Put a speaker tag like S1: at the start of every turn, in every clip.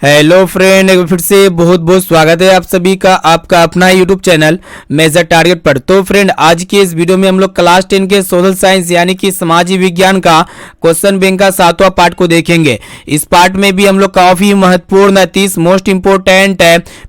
S1: Hello friend, एक बार फिर से बहुत बहुत स्वागत है आप सभी का आपका अपना यूट्यूब चैनल मेजर टारगेट पर। तो फ्रेंड, आज के इस वीडियो में हम लोग क्लास 10 के सोशल साइंस यानी कि समाजी विज्ञान का क्वेश्चन बैंक का 7वां पार्ट को देखेंगे। इस पार्ट में भी हम लोग काफी महत्वपूर्ण 30 most important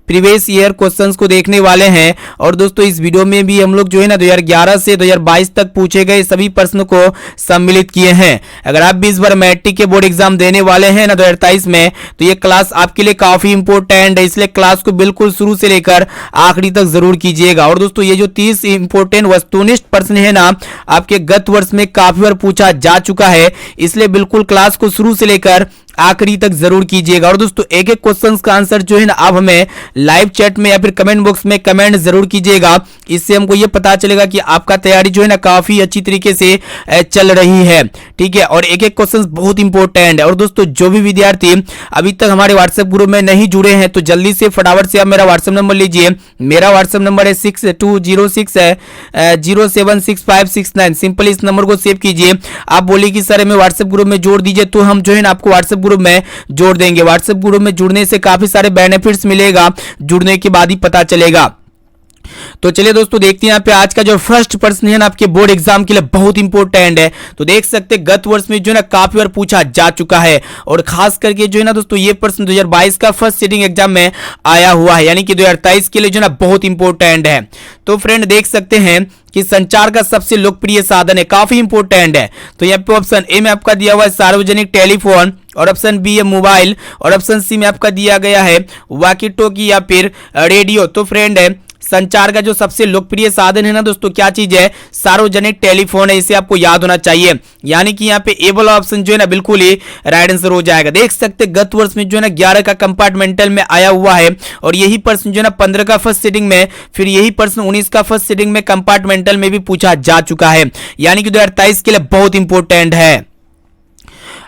S1: previous year questions को देखने वाले हैं। और दोस्तों, इस वीडियो में भी हम लोग जो है ना 2011 से 2022 तक पूछे गए सभी प्रश्न को सम्मिलित किए हैं। अगर आप भी इस बार मैट्रिक के बोर्ड एग्जाम देने वाले हैं ना 2023 में, तो ये क्लास आपके लिए काफी इंपॉर्टेंट है, इसलिए क्लास को बिल्कुल शुरू से लेकर आखिरी तक जरूर कीजिएगा। और दोस्तों, ये जो 30 इंपॉर्टेंट वस्तुनिष्ठ प्रश्न है ना, आपके गत वर्ष में काफी बार पूछा जा चुका है, इसलिए बिल्कुल क्लास को शुरू से लेकर आखिरी तक जरूर कीजिएगा। और दोस्तों, एक एक क्वेश्चंस का आंसर जो है ना आप हमें लाइव चैट में या फिर कमेंट बॉक्स में कमेंट जरूर कीजिएगा। इससे हमको ये पता चलेगा कि आपका तैयारी जो है ना काफी अच्छी तरीके से चल रही है, ठीक है। और एक एक क्वेश्चंस बहुत इंपॉर्टेंट है। और दोस्तों, जो भी विद्यार्थी अभी तक हमारे व्हाट्सएप ग्रुप में नहीं जुड़े हैं, तो जल्दी से फटाफट से आप मेरा व्हाट्सएप नंबर लीजिए। मेरा व्हाट्सएप नंबर है 6206076569। सिंपल इस नंबर को सेव कीजिए। आप बोलिए कि सर हमें व्हाट्सएप ग्रुप में जोड़ दीजिए, तो हम जो है ना आपको व्हाट्सएप ग्रुप में जोड़ देंगे। व्हाट्सएप ग्रुप में जुड़ने से काफी सारे बेनिफिट्स मिलेगा, जुड़ने के बाद ही पता चलेगा। तो चलिए दोस्तों, देखते हैं यहाँ पे आज का जो फर्स्ट प्रश्न है ना आपके बोर्ड एग्जाम के लिए बहुत इंपॉर्टेंट है। तो देख सकते हैं गत वर्ष में जो है ना काफी बार पूछा जा चुका है, और खास करके जो है ना दोस्तों ये प्रश्न 2022 का फर्स्ट सिटिंग एग्जाम में आया हुआ है, यानी कि 2023 के लिए जो है ना बहुत इंपॉर्टेंट है। तो फ्रेंड, देख सकते हैं कि संचार का सबसे लोकप्रिय साधन है, काफी इंपॉर्टेंट है। तो यहाँ पे ऑप्शन ए में आपका दिया हुआ है सार्वजनिक टेलीफोन, और ऑप्शन बी है मोबाइल, और ऑप्शन सी में आपका दिया गया है वॉकी टॉकी या फिर रेडियो। तो फ्रेंड, संचार का जो सबसे लोकप्रिय साधन है ना दोस्तों, क्या चीज है? सार्वजनिक टेलीफोन है, इसे आपको याद होना चाहिए। यानी कि यहाँ पे ए वाला ऑप्शन जो है ना बिल्कुल ही राइट आंसर हो जाएगा। देख सकते गत वर्ष में जो है ना 11 का कंपार्टमेंटल में आया हुआ है, और यही प्रश्न जो है ना 15 का फर्स्ट सिटिंग में, फिर यही प्रश्न 19 का फर्स्ट सिटिंग में कंपार्टमेंटल में भी पूछा जा चुका है, यानी कि 2023 के लिए बहुत इंपॉर्टेंट है।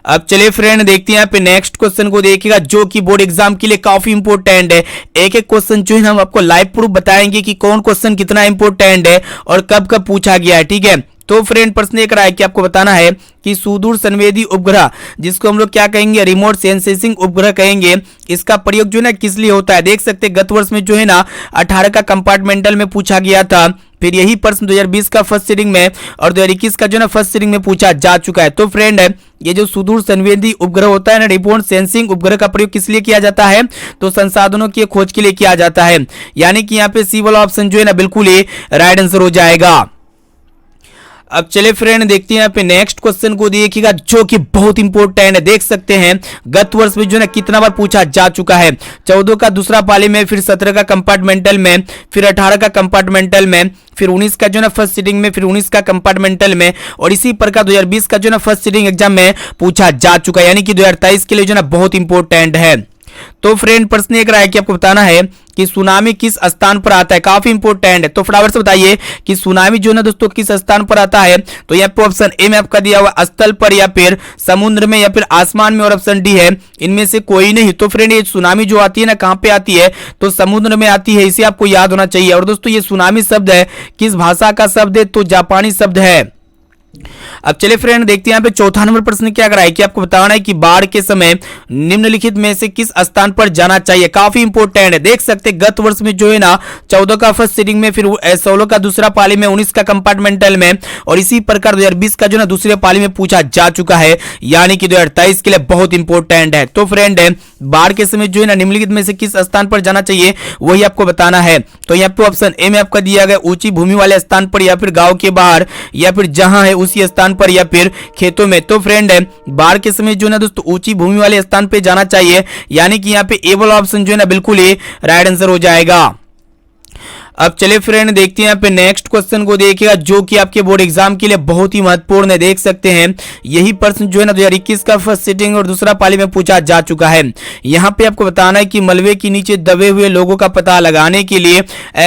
S1: अब चलिए फ्रेंड, देखते हैं यहाँ पे नेक्स्ट क्वेश्चन को देखिएगा, जो कि बोर्ड एग्जाम के लिए काफी इंपॉर्टेंट है। एक एक क्वेश्चन जो है हम आपको लाइव प्रूफ बताएंगे कि कौन क्वेश्चन कितना इंपॉर्टेंट है और कब कब पूछा गया है, ठीक है। तो फ्रेंड, प्रश्न एक रहा है कि आपको बताना है कि सुदूर संवेदी उपग्रह, जिसको हम लोग क्या कहेंगे, रिमोट सेंसिंग उपग्रह कहेंगे, इसका प्रयोग जो है ना किस लिए होता है? देख सकते गत वर्ष में जो है ना 18 का कंपार्टमेंटल में पूछा गया था, फिर यही प्रश्न 2020 का फर्स्ट सिटिंग में और 2021 का जो है ना फर्स्ट सिटिंग में पूछा जा चुका है। तो फ्रेंड, ये जो सुदूर संवेदी उपग्रह होता है ना, रिमोट सेंसिंग उपग्रह का प्रयोग किस लिए किया जाता है? तो संसाधनों की खोज के लिए किया जाता है, यानी कि यहाँ पे सी वाला ऑप्शन जो है ना बिल्कुल ही राइट आंसर हो जाएगा। अब चले फ्रेंड, देखते हैं यहाँ पे नेक्स्ट क्वेश्चन को देखिएगा, जो कि बहुत इंपॉर्टेंट है। देख सकते हैं गत वर्ष में जो है ना कितना बार पूछा जा चुका है? 14 का दूसरा पाली में, फिर 17 का कंपार्टमेंटल में, फिर 18 का कंपार्टमेंटल में, फिर 19 का जो है ना फर्स्ट सिटिंग में, फिर 19 का कंपार्टमेंटल में, और इसी प्रकार 2020 का जो है ना फर्स्ट सिटिंग एग्जाम में पूछा जा चुका है, यानी कि 2023 के लिए जो है ना बहुत इंपॉर्टेंट है। तो फ्रेंड, प्रश्न एक रहा है कि आपको बताना है कि सुनामी किस स्थान पर आता है? काफी इंपॉर्टेंट है। तो फटाफट से बताइए कि सुनामी जो है ना दोस्तों किस स्थान पर आता है? तो यहाँ पे ऑप्शन ए में आपका दिया हुआ स्थल पर, या फिर समुद्र में, या फिर आसमान में, और ऑप्शन डी है इनमें से कोई नहीं। तो फ्रेंड, ये सुनामी जो आती है ना कहाँ पे आती है? तो समुद्र में आती है, इसे आपको याद होना चाहिए। और दोस्तों, ये सुनामी शब्द है किस भाषा का शब्द है? तो जापानी शब्द है। अब चलिए फ्रेंड, देखते हैं यहाँ पे चौथा नंबर प्रश्न क्या कराए कि आपको बताना है कि बाढ़ के समय निम्नलिखित में से किस स्थान पर जाना चाहिए? काफी इंपॉर्टेंट है। देख सकते हैं गत वर्ष में जो है ना 14 का फर्स्ट सिटिंग में, फिर 16 का दूसरा पाली में, 19 का कंपार्टमेंटल में, और इसी प्रकार 2020 का जो है ना दूसरे पाली में पूछा जा चुका है, यानी कि 2023 के लिए बहुत इंपॉर्टेंट है। तो फ्रेंड, बाढ़ के समय जो है ना निम्नलिखित में से किस स्थान पर जाना चाहिए वही आपको बताना है। तो यहाँ पे ऑप्शन ए में आपका दिया गया ऊंची भूमि वाले स्थान पर, या फिर गांव के बाहर, या फिर जहां है उसी स्थान पर, या फिर खेतों में। तो फ्रेंड, बाढ़ के समय जो है ना दोस्तों ऊंची भूमि वाले स्थान पे जाना चाहिए, यानी कि यहाँ पे ए वाला ऑप्शन जो है ना बिल्कुल ही राइट आंसर हो जाएगा। अब चलिए फ्रेंड, देखते हैं यहाँ पे नेक्स्ट क्वेश्चन को देखिएगा, जो कि आपके बोर्ड एग्जाम के लिए बहुत ही महत्वपूर्ण है। देख सकते हैं यही प्रश्न जो है ना 2021 का फर्स्ट सिटिंग और दूसरा पाली में पूछा जा चुका है। यहाँ पे आपको बताना है कि मलबे के नीचे दबे हुए लोगों का पता लगाने के लिए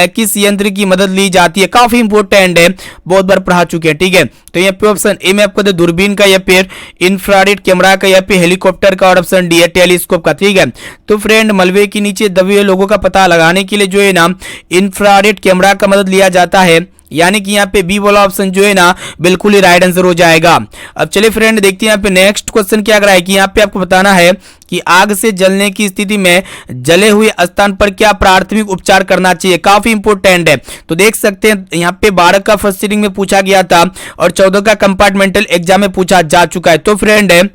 S1: किस यंत्र की मदद ली जाती है? काफी इंपॉर्टेंट है, बहुत बार पढ़ा चुके हैं, ठीक है। तो यहाँ पे ऑप्शन ए में आपको दूरबीन का, या फिर इंफ्रारेड कैमरा का, या फिर हेलीकॉप्टर का, और ऑप्शन डी है टेलीस्कोप का, ठीक है। तो फ्रेंड, मलबे के नीचे दबे हुए लोगों का पता लगाने के लिए जो है ना इंफ्रारेड कैमरा का मदद लिया जाता है, यानी कि यहाँ पे बी वाला ऑप्शन जो है ना बिल्कुल ही राइट आंसर हो जाएगा। अब चलिए फ्रेंड देखते हैं यहाँ पे नेक्स्ट क्वेश्चन क्या कर रहा है कि यहाँ पे आपको बताना है कि आग से जलने की स्थिति में जले हुए स्थान पर क्या प्राथमिक उपचार करना चाहिए। काफी इंपोर्टेंट है। तो देख सकते हैं यहाँ पे 12 का फर्स्ट सीटिंग में पूछा गया था और 14 का कंपार्टमेंटल एग्जाम में पूछा जा चुका है। तो फ्रेंड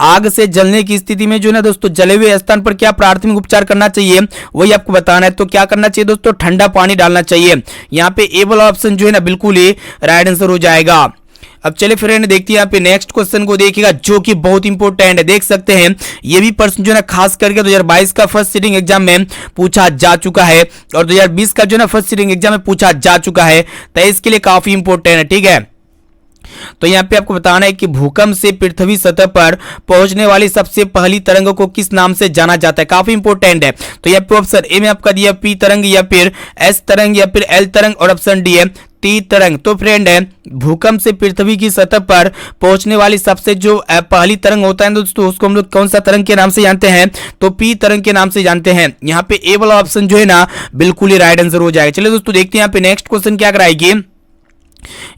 S1: आग से जलने की स्थिति में जो है ना दोस्तों जले हुए स्थान पर क्या प्राथमिक उपचार करना चाहिए वही आपको बताना है। तो क्या करना चाहिए दोस्तों, ठंडा पानी डालना चाहिए। यहाँ पे ए वाला ऑप्शन जो है ना बिल्कुल ही राइट आंसर हो जाएगा। अब चले फ्रेंड देखते हैं यहाँ पे नेक्स्ट क्वेश्चन को देखिएगा जो कि बहुत इंपॉर्टेंट है। देख सकते हैं ये भी प्रश्न जो है ना खास करके 2022 का फर्स्ट सीटिंग एग्जाम में पूछा जा चुका है और 2020 का जो है ना फर्स्ट सीटिंग एग्जाम में पूछा जा चुका है। तो इसके लिए काफी इंपॉर्टेंट है, ठीक है। तो यहाँ पे आपको बताना है कि भूकंप से पृथ्वी सतह पर पहुंचने वाली सबसे पहली तरंग को किस नाम से जाना जाता है। काफी इंपॉर्टेंट है। तो यहाँ पे ऑप्शन ए में आपका दिया पी तरंग या फिर एस तरंग या फिर एल तरंग और ऑप्शन डी है टी तरंग। तो फ्रेंड है भूकंप से पृथ्वी की सतह पर पहुंचने वाली सबसे जो पहली तरंग होता है दोस्तों उसको हम लोग कौन सा तरंग के नाम से जानते हैं, तो पी तरंग के नाम से जानते हैं। यहाँ पे ए वाला ऑप्शन जो है ना बिल्कुल ही राइट आंसर हो जाएगा। चलिए दोस्तों देखते हैं यहाँ पे नेक्स्ट क्वेश्चन क्या कराएगी।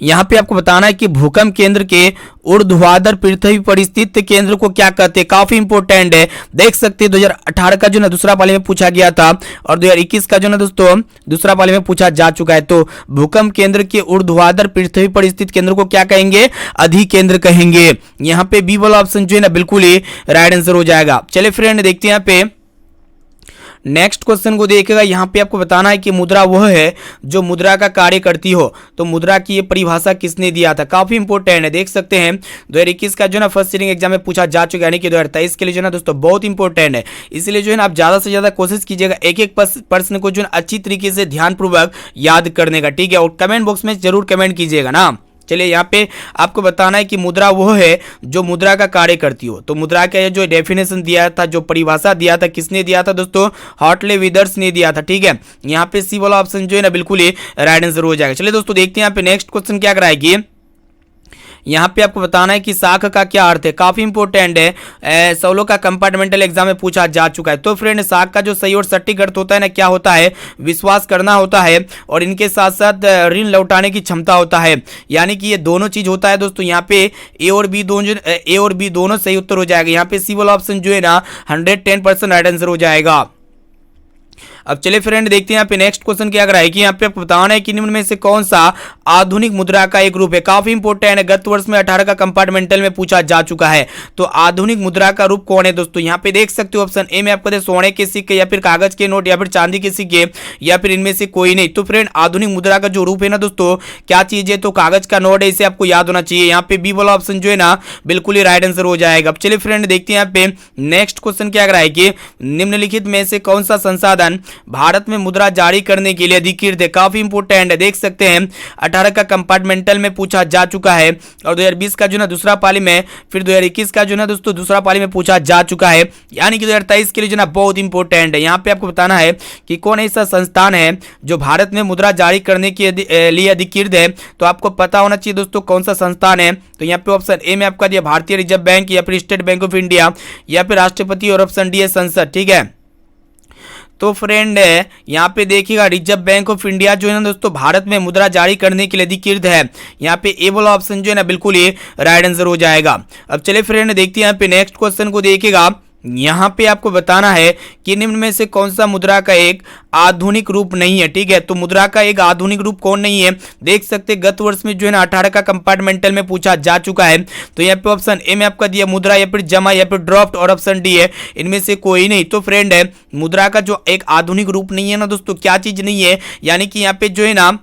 S1: यहां पे आपको बताना है कि भूकंप केंद्र के ऊर्ध्वाधर पृथ्वी पर स्थित केंद्र को क्या कहते हैं। काफी इंपॉर्टेंट है। देख सकते हैं 2018 का जो ना दूसरा पाली में पूछा गया था और 2021 का जो ना दोस्तों दूसरा पाली में पूछा जा चुका है। तो भूकंप केंद्र के ऊर्ध्वाधर पृथ्वी पर स्थित केंद्र को क्या कहेंगे, अधिकेंद्र कहेंगे। यहाँ पे बी वाला ऑप्शन जो है ना बिल्कुल ही राइट आंसर हो जाएगा। चलिए फ्रेंड देखते हैं यहाँ पे नेक्स्ट क्वेश्चन को देखिएगा। यहाँ पे आपको बताना है कि मुद्रा वह है जो मुद्रा का कार्य करती हो। तो मुद्रा की ये परिभाषा किसने दिया था। काफी इंपॉर्टेंट है। देख सकते हैं 2021 का जो ना फर्स्ट सीटिंग एग्जाम में पूछा जा चुका है, यानी कि 2023 के लिए जो ना दोस्तों बहुत इंपॉर्टेंट है। इसलिए जो है ना आप ज्यादा से ज्यादा कोशिश कीजिएगा एक एक प्रश्न को जो है अच्छी तरीके से ध्यानपूर्वक याद करने का, ठीक है। और कमेंट बॉक्स में जरूर कमेंट कीजिएगा ना। चलिए यहाँ पे आपको बताना है कि मुद्रा वो है जो मुद्रा का कार्य करती हो। तो मुद्रा का जो डेफिनेशन दिया था, जो परिभाषा दिया था, किसने दिया था दोस्तों, हॉटले विदर्स ने दिया था, ठीक है। यहाँ पे सी वाला ऑप्शन जो है ना बिल्कुल ही राइट आंसर हो जाएगा। चलिए दोस्तों देखते हैं यहाँ पे नेक्स्ट क्वेश्चन क्या कराएगी। यहाँ पे आपको बताना है कि शाख का क्या अर्थ है। काफी इंपॉर्टेंट है। 16 का कंपार्टमेंटल एग्जाम में पूछा जा चुका है। तो फ्रेंड शाख का जो सही और सटीक अर्थ होता है ना क्या होता है, विश्वास करना होता है और इनके साथ साथ ऋण लौटाने की क्षमता होता है। यानी कि ये दोनों चीज होता है दोस्तों। यहाँ पे ए और बी दोनों सही उत्तर हो जाएगा। यहाँ पे सी वाला ऑप्शन जो है ना 110% राइट आंसर हो जाएगा। अब चलिए फ्रेंड देखते हैं यहाँ पे नेक्स्ट क्वेश्चन क्या कराएगी कि यहाँ पे आपको बताना है कि निम्न में से कौन सा आधुनिक मुद्रा का एक रूप है। काफी इंपॉर्टेंट है। गत वर्ष में 18 का कंपार्टमेंटल में पूछा जा चुका है। तो आधुनिक मुद्रा का रूप कौन है दोस्तों। यहाँ पे देख सकते हो ऑप्शन ए में आपको दे सोने के सिक्के या फिर कागज के नोट या फिर चांदी के सिक्के या फिर इनमें से कोई नहीं। तो फ्रेंड आधुनिक मुद्रा का जो रूप है ना दोस्तों क्या चीज है, तो कागज का नोट है। इसे आपको याद होना चाहिए। यहाँ पे बी वाला ऑप्शन जो है ना बिल्कुल ही राइट आंसर हो जाएगा। अब चलिए फ्रेंड देखते हैं यहाँ पे नेक्स्ट क्वेश्चन क्या कराएगी। निम्नलिखित में से कौन सा संसाधन भारत में मुद्रा जारी करने के लिए अधिकृत है। काफी इंपोर्टेंट है। देख सकते हैं 18 का कंपार्टमेंटल में पूछा जा चुका है और 2020 का जो ना दूसरा पाली में, फिर 2021 का जो ना दोस्तों दूसरा पाली में पूछा जा चुका है। यानी कि 2023 के लिए जो ना बहुत इंपॉर्टेंट है। यहाँ पे आपको बताना है कि कौन ऐसा संस्थान है जो भारत में मुद्रा जारी करने के लिए अधिकृत है। तो आपको पता होना चाहिए दोस्तों कौन सा संस्थान है। तो यहाँ पे ऑप्शन ए में आपका दिया भारतीय रिजर्व बैंक या फिर स्टेट बैंक ऑफ इंडिया या फिर राष्ट्रपति और ऑप्शन डी है संसद, ठीक है। तो फ्रेंड यहाँ पे देखिएगा रिजर्व बैंक ऑफ इंडिया जो है ना दोस्तों भारत में मुद्रा जारी करने के लिए अधिकृत है। यहाँ पे ए वाला ऑप्शन जो है ना बिल्कुल ही राइट आंसर हो जाएगा। अब चलिए फ्रेंड देखते हैं यहाँ पे नेक्स्ट क्वेश्चन को देखिएगा। यहाँ पे आपको बताना है कि निम्न में से कौन सा मुद्रा का एक आधुनिक रूप नहीं है, ठीक है। तो मुद्रा का एक आधुनिक रूप कौन नहीं है, देख सकते गत वर्ष में जो है ना 18 का कंपार्टमेंटल में पूछा जा चुका है। तो यहाँ पे ऑप्शन ए में आपका दिया मुद्रा या फिर जमा या फिर ड्राफ्ट और ऑप्शन डी है इनमें से कोई नहीं। तो फ्रेंड है मुद्रा का जो एक आधुनिक रूप नहीं है ना दोस्तों, क्या चीज नहीं है, यानी कि यहाँ पे जो है ना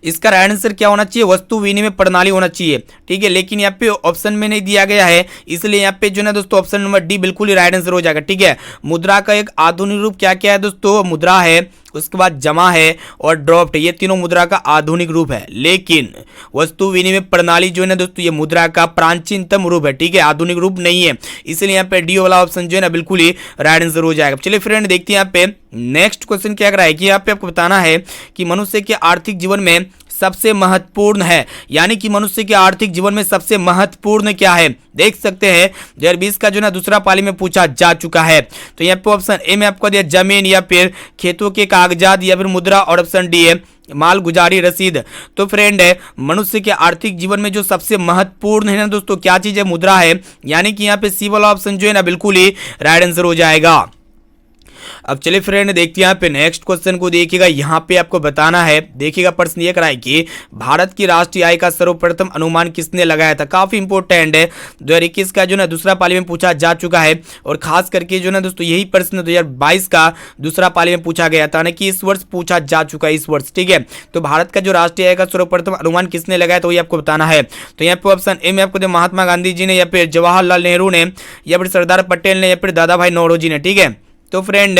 S1: इसका राइट आंसर क्या होना चाहिए, वस्तु विनिमय प्रणाली होना चाहिए, ठीक है। लेकिन यहाँ पे ऑप्शन में नहीं दिया गया है, इसलिए यहाँ पे जो है दोस्तों ऑप्शन नंबर डी बिल्कुल ही राइट आंसर हो जाएगा, ठीक है। मुद्रा का एक आधुनिक रूप क्या क्या है दोस्तों, मुद्रा है, उसके बाद जमा है और ड्राफ्ट, ये तीनों मुद्रा का आधुनिक रूप है। लेकिन वस्तु विनिमय प्रणाली जो है ना दोस्तों ये मुद्रा का प्राचीनतम रूप है, ठीक है, आधुनिक रूप नहीं है। इसलिए यहाँ पे डी वाला ऑप्शन जो है ना बिल्कुल ही राइट आंसर हो जाएगा। चलिए फ्रेंड देखते हैं यहाँ पे नेक्स्ट क्वेश्चन क्या कराएगी। यहाँ पे आपको बताना है कि मनुष्य के आर्थिक जीवन में सबसे महत्वपूर्ण है, यानी कि मनुष्य के आर्थिक जीवन में सबसे महत्वपूर्ण क्या है, देख सकते हैं 2020 का जो ना दूसरा पाली में पूछा जा चुका है। तो यहाँ पे ऑप्शन ए में आपको दिया जमीन या फिर खेतों के कागजात या फिर मुद्रा और ऑप्शन डी है मालगुजारी रसीद। तो फ्रेंड मनुष्य के आर्थिक जीवन में जो सबसे महत्वपूर्ण है ना दोस्तों, क्या चीज है? मुद्रा है। यानी कि यहाँ पे सी वाला ऑप्शन जो है ना बिल्कुल ही राइट आंसर हो जाएगा। अब चलिए फ्रेंड देखते हैं यहाँ पे नेक्स्ट क्वेश्चन को। देखिएगा यहाँ पे आपको बताना है, देखिएगा प्रश्न ये कराए कि भारत की राष्ट्रीय आय का सर्वप्रथम अनुमान किसने लगाया था। काफी इंपॉर्टेंट है, 2021 का जो ना दूसरा पाली में पूछा जा चुका है, और खास करके जो ना दोस्तों यही प्रश्न 2022 का दूसरा पाली में पूछा गया था ना, कि इस वर्ष पूछा जा चुका है, इस वर्ष। ठीक है, तो भारत का जो राष्ट्रीय आय का सर्वप्रथम अनुमान किसने लगाया, तो ये आपको बताना है। तो यहाँ पे ऑप्शन ए में आपको दे महात्मा गांधी जी ने, या फिर जवाहरलाल नेहरू ने, या फिर सरदार पटेल ने, या फिर दादा भाई नौरोजी ने। ठीक है, तो फ्रेंड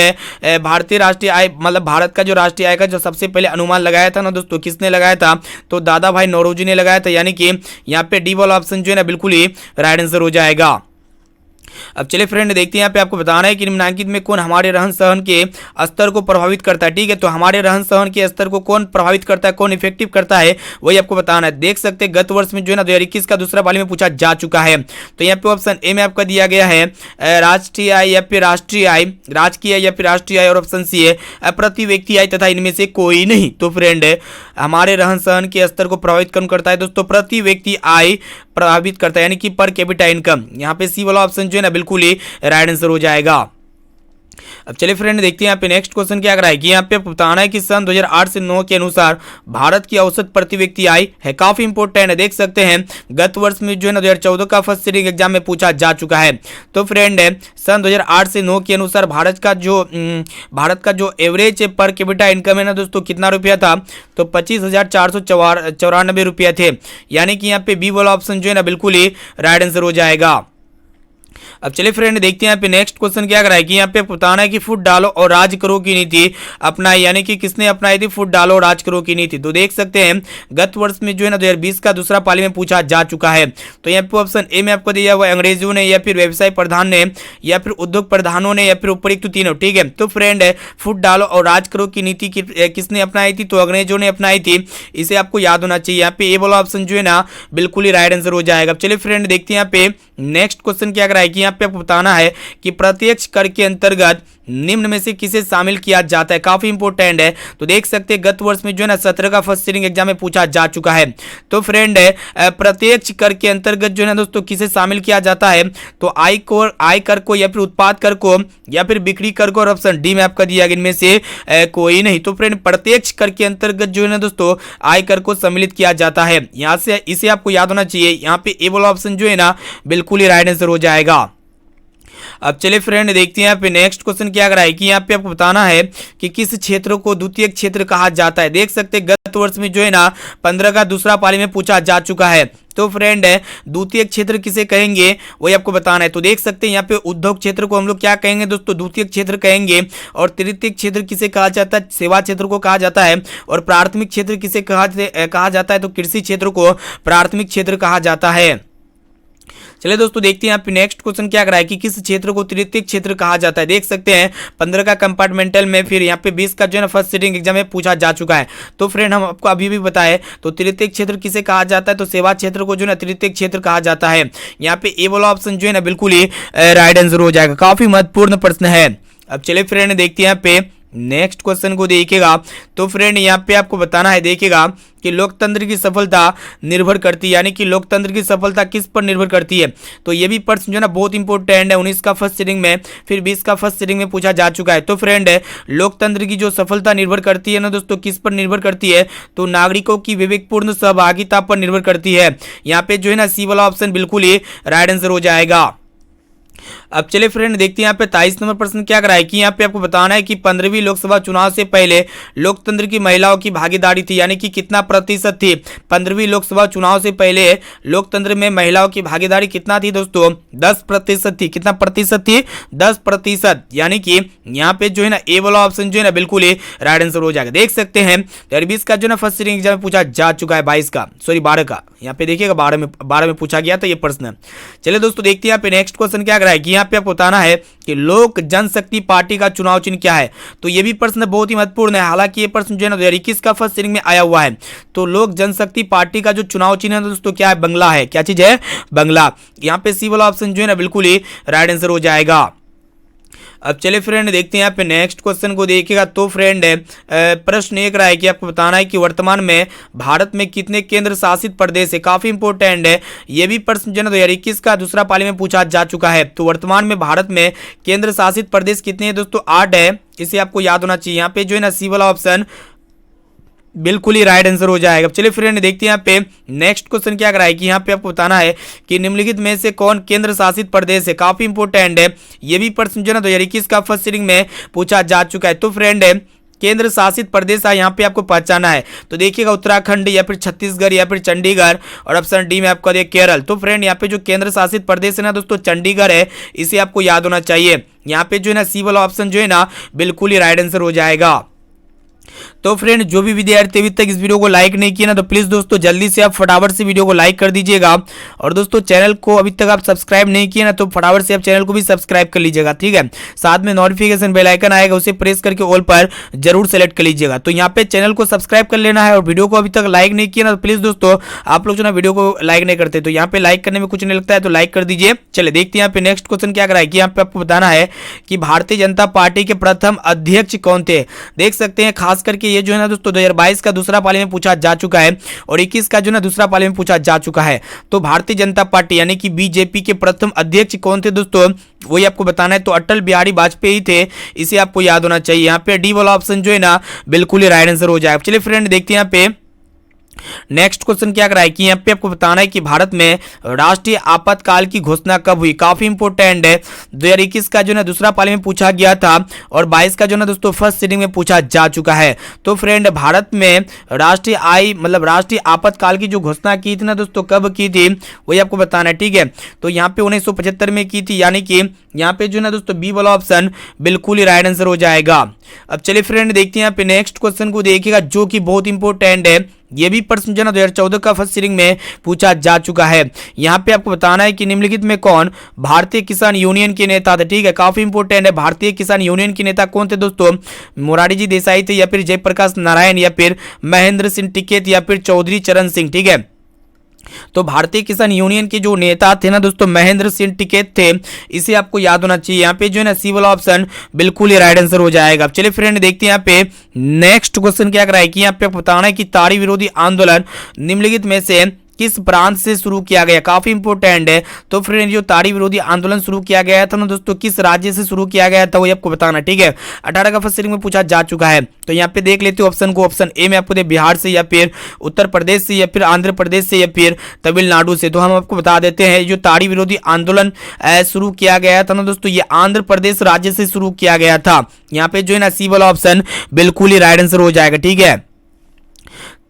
S1: भारतीय राष्ट्रीय आय मतलब भारत का जो राष्ट्रीय आय का जो सबसे पहले अनुमान लगाया था ना दोस्तों, किसने लगाया था, तो दादा भाई नौरोजी ने लगाया था। यानी कि यहाँ पे डी वाला ऑप्शन जो है ना बिल्कुल ही राइट आंसर हो जाएगा। अब चलिए फ्रेंड देखते हैं यहाँ पे आपको बताना है कि निम्नलिखित में कौन हमारे रहन सहन के स्तर को प्रभावित करता है। ठीक है, तो हमारे रहन सहन के स्तर को कौन प्रभावित करता है, कौन इफेक्टिव करता है, वही आपको बताना है। देख सकते हैं गत वर्ष में जो है ना 2021 का दूसरा पाली में पूछा जा चुका है। तो यहाँ पे ऑप्शन ए में आपका दिया गया है राष्ट्रीय आय या फिर राष्ट्रीय आय, राजकीय आय या फिर राष्ट्रीय आय, और ऑप्शन सी है प्रति व्यक्ति आय तथा इनमें से कोई नहीं। तो फ्रेंड हमारे रहन सहन के स्तर को प्रभावित कौन करता है दोस्तों, प्रति व्यक्ति आय प्रभावित करता है, यानी कि पर कैपिटा इनकम। यहाँ पे सी वाला ऑप्शन जो है ना बिल्कुल ही राइट आंसर हो जाएगा। अब चलिए फ्रेंड देखते हैं यहाँ पे नेक्स्ट क्वेश्चन क्या कराएगी। कि यहाँ पे आपको बताना है कि सन 2008 से 9 के अनुसार भारत की औसत प्रति व्यक्ति आय है। काफी इंपोर्टेंट है, देख सकते हैं गत वर्ष में जो है ना 2014 का फर्स्ट सीटिंग एग्जाम में पूछा जा चुका है। तो फ्रेंड सन 2008 से 9 के अनुसार भारत का जो एवरेज पर कैपिटा इनकम है ना दोस्तों, कितना रुपया था, तो 25,494 रुपया थे। यानी कि यहाँ पे बी वाला ऑप्शन जो है ना बिल्कुल ही राइट आंसर हो जाएगा। अब चलिए फ्रेंड देखते हैं यहाँ पे नेक्स्ट क्वेश्चन क्या कराएगी। कि यहाँ पे बताना है कि फुट डालो और राज करो की नीति अपनाई, यानी कि किसने अपनाई थी फुट डालो और राज करो की नीति। तो देख सकते हैं गत वर्ष में जो है ना 2020 का दूसरा पाली में पूछा जा चुका है। तो यहाँ पे ऑप्शन ए में आपको दिया हुआ अंग्रेजों ने, या फिर व्यवसाय प्रधान ने, या फिर उद्योग प्रधानों ने, या फिर उपयुक्त तीनों। ठीक है, तो फ्रेंड फुट डालो और राज करो की नीति किसने अपनाई थी, तो अंग्रेजों ने अपनाई थी। इसे आपको याद होना चाहिए। यहाँ पे ए वाला ऑप्शन जो है ना बिल्कुल ही राइट आंसर हो जाएगा। चलिए फ्रेंड देखते हैं यहाँ पे नेक्स्ट क्वेश्चन क्या कराएगी। यहाँ पे आपको बताना है कि प्रत्यक्ष कर के अंतर्गत निम्न में से किसे शामिल किया जाता है। काफी इंपोर्टेंट है, तो देख सकते हैं गत वर्ष में जो है ना 17 का फर्स्ट सीटिंग एग्जाम में पूछा जा चुका है। तो फ्रेंड प्रत्यक्ष कर के अंतर्गत जो है ना दोस्तों किसे शामिल किया जाता है, तो आय कर को, या फिर उत्पाद कर को, या फिर बिक्री कर को, और ऑप्शन डी में आपका दिया गया इनमें से कोई नहीं। तो फ्रेंड प्रत्यक्ष कर के अंतर्गत जो है ना दोस्तों आय कर को सम्मिलित किया जाता है। यहाँ से इसे आपको याद होना चाहिए। यहाँ पे ए वाला ऑप्शन जो है ना बिल्कुल ही राइट आंसर हो जाएगा। अब चलिए फ्रेंड देखते हैं यहाँ पे नेक्स्ट क्वेश्चन क्या कराएगी। कि यहाँ पे आपको बताना है कि किस क्षेत्र को द्वितीय क्षेत्र कहा जाता है। देख सकते हैं गत वर्ष में जो है ना 15 का दूसरा पाली में पूछा जा चुका है। तो फ्रेंड द्वितीय क्षेत्र किसे कहेंगे वही आपको बताना है। तो देख सकते हैं यहाँ पे उद्योग क्षेत्र को हम लोग क्या कहेंगे दोस्तों, द्वितीय क्षेत्र कहेंगे। और तृतीय क्षेत्र किसे कहा जाता है, सेवा क्षेत्र को कहा जाता है। और प्राथमिक क्षेत्र किसे कहा जाता है, तो कृषि क्षेत्र को प्राथमिक क्षेत्र कहा जाता है। चलिए दोस्तों देखते हैं यहाँ पे नेक्स्ट क्वेश्चन क्या कराए कि किस क्षेत्र को तृतीय क्षेत्र कहा जाता है। देख सकते हैं 15 का कंपार्टमेंटल में, फिर यहाँ पे 20 का जो है ना फर्स्ट सीटिंग एग्जाम में पूछा जा चुका है। तो फ्रेंड हम आपको अभी भी बताए, तो तृतीय क्षेत्र किसे कहा जाता है, तो सेवा क्षेत्र को जो है ना तृतीय क्षेत्र कहा जाता है। यहाँ पे ए वाला ऑप्शन जो है ना बिल्कुल ही राइट आंसर हो जाएगा। काफी महत्वपूर्ण प्रश्न है। अब चलिए फ्रेंड देखते हैं यहाँ पे नेक्स्ट क्वेश्चन को देखिएगा। तो फ्रेंड यहाँ पे आपको बताना है, देखिएगा कि लोकतंत्र की सफलता निर्भर करती है, यानी कि लोकतंत्र की सफलता किस पर निर्भर करती है। तो ये भी प्रश्न जो है ना बहुत इंपॉर्टेंट है। 19 का फर्स्ट सीटिंग में, फिर 20 का फर्स्ट सीटिंग में पूछा जा चुका है। तो फ्रेंड लोकतंत्र की जो सफलता निर्भर करती है ना दोस्तों, किस पर निर्भर करती है, तो नागरिकों की विवेकपूर्ण सहभागिता पर निर्भर करती है। यहाँ पे जो है ना सी वाला ऑप्शन बिल्कुल ही राइट आंसर हो जाएगा। अब चलिए फ्रेंड देखते हैं यहाँ पे 23 नंबर प्रश्न क्या कराए कि यहाँ पे आपको बताना है कि 15वीं लोकसभा चुनाव से पहले लोकतंत्र की महिलाओं की भागीदारी थी, यानी कि कितना प्रतिशत थी। 15वीं लोकसभा चुनाव से पहले लोकतंत्र में महिलाओं की भागीदारी कितना थी दोस्तों, 10% थी। कितना प्रतिशत थी, 10%। यानी कि यहाँ पे जो है ना ए वाला ऑप्शन जो है ना बिल्कुल ही राइट आंसर हो जाएगा। देख सकते हैं 20 का जो है ना फर्स्ट सीटिंग एग्जाम में पूछा जा चुका है, 12 का यहाँ पे देखिएगा 12 में पूछा गया था ये प्रश्न। चलिए दोस्तों देखते हैं यहाँ पे नेक्स्ट क्वेश्चन क्या कराए कि यहाँ पे आपको बताना है कि लोक जनशक्ति पार्टी का चुनाव चिन्ह क्या है। तो ये भी प्रश्न बहुत ही महत्वपूर्ण है। हालांकि ये प्रश्न जो है ना 2021 का फर्स्ट सीटिंग में आया हुआ है। तो लोक जनशक्ति पार्टी का जो चुनाव चिन्ह है दोस्तों क्या है, बंगला है। क्या चीज है, बंगला। यहाँ पे सी वाला ऑप्शन जो है ना बिल्कुल ही राइट आंसर हो जाएगा। अब चलिए फ्रेंड देखते हैं यहाँ पे नेक्स्ट क्वेश्चन को देखिएगा। तो फ्रेंड प्रश्न एक रहा है कि आपको बताना है कि वर्तमान में भारत में कितने केंद्र शासित प्रदेश है। काफी इंपॉर्टेंट है ये भी प्रश्न जो है 2021 का दूसरा पाली में पूछा जा चुका है। तो वर्तमान में भारत में केंद्र शासित प्रदेश कितने हैं दोस्तों? 8 है। इसे आपको याद होना चाहिए। यहाँ पे जो है ना सी वाला ऑप्शन बिल्कुल ही राइट आंसर हो जाएगा। चलिए फ्रेंड देखते हैं यहाँ पे नेक्स्ट क्वेश्चन क्या कराए कि यहाँ पे आपको बताना है कि निम्नलिखित में से कौन केंद्र शासित प्रदेश है। काफी इंपॉर्टेंट है ये भी प्रश्न जो है ना 2021 का फर्स्ट सीटिंग में पूछा जा चुका है। तो फ्रेंड केंद्र शासित प्रदेश है यहाँ पे आपको पहचाना है। तो देखिएगा उत्तराखंड या फिर छत्तीसगढ़ या फिर चंडीगढ़, और ऑप्शन डी में आपको दे केरल। तो फ्रेंड यहाँ पे जो केंद्र शासित प्रदेश है ना दोस्तों चंडीगढ़ है। इसे आपको याद होना चाहिए। यहाँ पे जो है ना सी वाला ऑप्शन जो है ना बिल्कुल ही राइट आंसर हो जाएगा। तो फ्रेंड जो भी विद्यार्थी अभी तक इस वीडियो को लाइक नहीं किया ना तो प्लीज दोस्तों जल्दी से आप फटाफट से वीडियो को लाइक कर दीजिएगा। और दोस्तों चैनल को अभी तक आप सब्सक्राइब नहीं किया ना तो फटाफट से आप चैनल को भी सब्सक्राइब कर लीजिएगा, ठीक है। साथ में नोटिफिकेशन बेल आइकन आएगा उसे प्रेस करके ऑल पर जरूर सेलेक्ट कर लीजिएगा। तो यहाँ पे चैनल को सब्सक्राइब कर लेना है और वीडियो को अभी तक लाइक नहीं किया ना तो प्लीज दोस्तों आप लोग जो ना वीडियो को लाइक नहीं करते तो यहाँ पे लाइक करने में कुछ नहीं लगता है तो लाइक कर दीजिए। चले देखते हैं यहाँ पे नेक्स्ट क्वेश्चन क्या कराए कि यहाँ पे आपको बताना है कि भारतीय जनता पार्टी के प्रथम अध्यक्ष कौन थे। देख सकते हैं खास करके ये जो है ना दोस्तों 2022 का दूसरा पाली में पूछा जा चुका है और 21 का जो ना दूसरा पाली में पूछा जा चुका है। तो भारतीय जनता पार्टी यानी कि बीजेपी के प्रथम अध्यक्ष कौन थे दोस्तों वही आपको बताना है। तो अटल बिहारी वाजपेयी थे। इसे आपको याद होना चाहिए। यहाँ पे डी वाला ऑप्शन जो है ना बिल्कुल ही राइट आंसर हो जाएगा। चलिए फ्रेंड देखते हैं यहाँ पे नेक्स्ट क्वेश्चन क्या कराए कि यहाँ पे आपको बताना है कि भारत में राष्ट्रीय आपातकाल की घोषणा कब हुई। काफी इंपोर्टेंट है। 2021 का जो ना दूसरा पाली में पूछा गया था और 22 का जो ना दोस्तों फर्स्ट सीटिंग में पूछा जा चुका है। तो फ्रेंड भारत में राष्ट्रीय आपातकाल की जो घोषणा की थी ना दोस्तों कब की थी वही आपको बताना है, ठीक है। तो यहाँ पे 1975 में की थी यानी कि यहाँ पे जो ना दोस्तों बी वाला ऑप्शन बिल्कुल ही राइट आंसर हो जाएगा। अब चलिए फ्रेंड देखते हैं यहाँ पे नेक्स्ट क्वेश्चन को देखिएगा जो कि बहुत इंपॉर्टेंट है। ये भी प्रश्न जो ना 2014 का फर्स्ट सीटिंग में पूछा जा चुका है। यहाँ पे आपको बताना है कि निम्नलिखित में कौन भारतीय किसान यूनियन के नेता थे, ठीक है। काफी इंपॉर्टेंट है। भारतीय किसान यूनियन के नेता कौन थे दोस्तों? मोरारजी जी देसाई थे या फिर जयप्रकाश नारायण या फिर महेंद्र सिंह टिकैत या फिर चौधरी चरण सिंह, ठीक है। तो भारतीय किसान यूनियन के जो नेता थे ना दोस्तों महेंद्र सिंह टिकैत थे। इसे आपको याद होना चाहिए। यहाँ पे जो है ना सी वाला ऑप्शन बिल्कुल ही राइट आंसर हो जाएगा। चलिए फ्रेंड देखते हैं यहाँ पे नेक्स्ट क्वेश्चन क्या कराए कि यहाँ पे बताना है कि ताड़ी विरोधी आंदोलन निम्नलिखित में से किस प्रांत से शुरू किया गया। काफी इंपोर्टेंट है। तो फ्रेंड जो ताड़ी विरोधी आंदोलन शुरू किया गया था ना दोस्तों किस राज्य से शुरू किया गया था वो आपको बताना, ठीक है। 18 का फर्स्ट सीटिंग में पूछा जा चुका है। तो यहाँ पे देख लेते हो ऑप्शन को। ऑप्शन ए में आपको दे बिहार से या फिर उत्तर प्रदेश से या फिर आंध्र प्रदेश से या फिर तमिलनाडु से। तो हम आपको बता देते हैं जो ताड़ी विरोधी आंदोलन शुरू किया गया था ना दोस्तों ये आंध्र प्रदेश राज्य से शुरू किया गया था। यहाँ पे जो है ना सी वाला ऑप्शन बिल्कुल ही राइट आंसर हो जाएगा, ठीक है।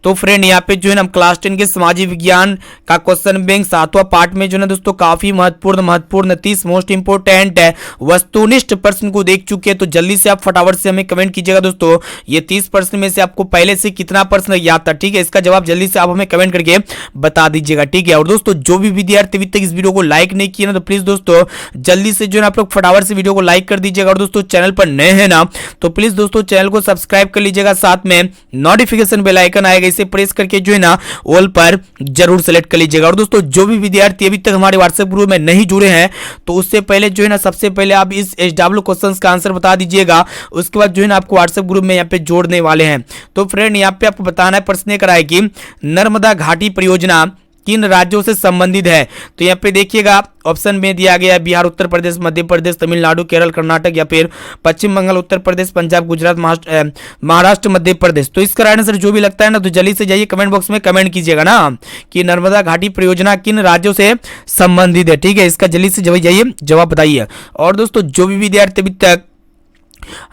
S1: तो फ्रेंड यहाँ पे जो है ना क्लास 10 के सामाजिक विज्ञान का क्वेश्चन बैंक 7वां पार्ट में जो है दोस्तों काफी महत्वपूर्ण 30 मोस्ट इंपोर्टेंट है वस्तुनिष्ठ प्रश्न को देख चुके हैं। तो जल्दी से आप फटाफट से हमें कमेंट कीजिएगा दोस्तों ये 30 प्रश्न में से आपको पहले से कितना प्रश्न याद था, ठीक है। इसका जवाब जल्दी से आप हमें कमेंट करके बता दीजिएगा, ठीक है। और दोस्तों जो भी विद्यार्थी अभी तक इस वीडियो को लाइक नहीं किया ना तो प्लीज दोस्तों जल्दी से जो है आप लोग फटाफट से वीडियो को लाइक कर दीजिएगा। और दोस्तों चैनल पर नए हैं ना तो प्लीज दोस्तों चैनल को सब्सक्राइब कर लीजिएगा। साथ में नोटिफिकेशन बेल आइकन आएगा इसे प्रेस करके जो है ना ऑल पर जरूर सेलेक्ट कर लीजिएगा। और दोस्तों जो भी विद्यार्थी अभी तक हमारे व्हाट्सएप ग्रुप में नहीं जुड़े हैं तो उससे पहले जो है ना सबसे पहले आप इस SW क्वेश्चंस का आंसर बता दीजिएगा। उसके बाद जो है ना आपको व्हाट्सएप ग्रुप में यहाँ पे जोड़ने वाले हैं। तो फ्रेंड यहाँ पे आपको बताना है प्रश्न कराए कि नर्मदा घाटी परियोजना किन राज्यों से संबंधित है। तो यहाँ पे देखिएगा ऑप्शन में दिया गया है बिहार, उत्तर प्रदेश, मध्य प्रदेश, तमिलनाडु, केरल, कर्नाटक या फिर पश्चिम बंगाल, उत्तर प्रदेश, पंजाब, गुजरात, महाराष्ट्र, मध्य प्रदेश। तो इसका राइट आंसर जो भी लगता है ना तो जल्दी से जाइए कमेंट बॉक्स में कमेंट कीजिएगा ना कि नर्मदा घाटी परियोजना किन राज्यों से संबंधित है, ठीक है। इसका जल्दी से जाइए जवाब बताइए। और दोस्तों जो भी विद्यार्थी अभी तक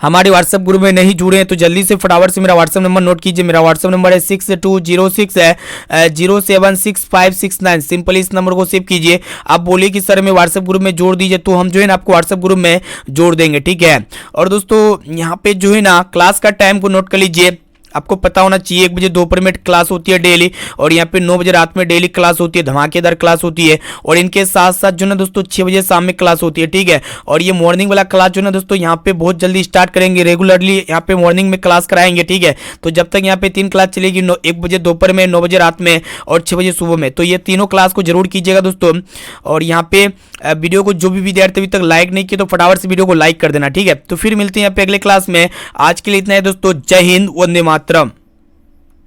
S1: हमारे व्हाट्सएप ग्रुप में नहीं जुड़े हैं तो जल्दी से फटाफट से मेरा व्हाट्सएप नंबर नोट कीजिए। मेरा व्हाट्सएप नंबर है 6206076569। सिंपली इस नंबर को सेव कीजिए। आप बोलिए कि सर मैं व्हाट्सएप ग्रुप में जोड़ दीजिए तो हम जो है ना आपको व्हाट्सएप ग्रुप में जोड़ देंगे, ठीक है। और दोस्तों यहाँ पे जो है ना क्लास का टाइम को नोट कर लीजिए। आपको पता होना चाहिए 1 बजे दोपहर में क्लास होती है डेली और यहाँ पे 9 बजे रात में डेली क्लास होती है, धमाकेदार क्लास होती है। और इनके साथ साथ जो ना दोस्तों 6 बजे शाम में क्लास होती है, ठीक है। और ये मॉर्निंग वाला क्लास जो ना दोस्तों यहाँ पे बहुत जल्दी स्टार्ट करेंगे। रेगुलरली यहाँ पे मॉर्निंग में क्लास कराएंगे, ठीक है। तो जब तक यहाँ पे 3 क्लास चलेगी 1 बजे दोपहर में, 9 बजे रात में और 6 बजे सुबह में। तो ये तीनों क्लास को जरूर कीजिएगा दोस्तों। और यहाँ पे वीडियो को जो भी विद्यार्थी अभी तक लाइक नहीं किया तो फटाफट से वीडियो को लाइक कर देना, ठीक है। तो फिर मिलते हैं यहाँ पे अगले क्लास में। आज के लिए इतना है दोस्तों, जय हिंद, वंदे मातरम।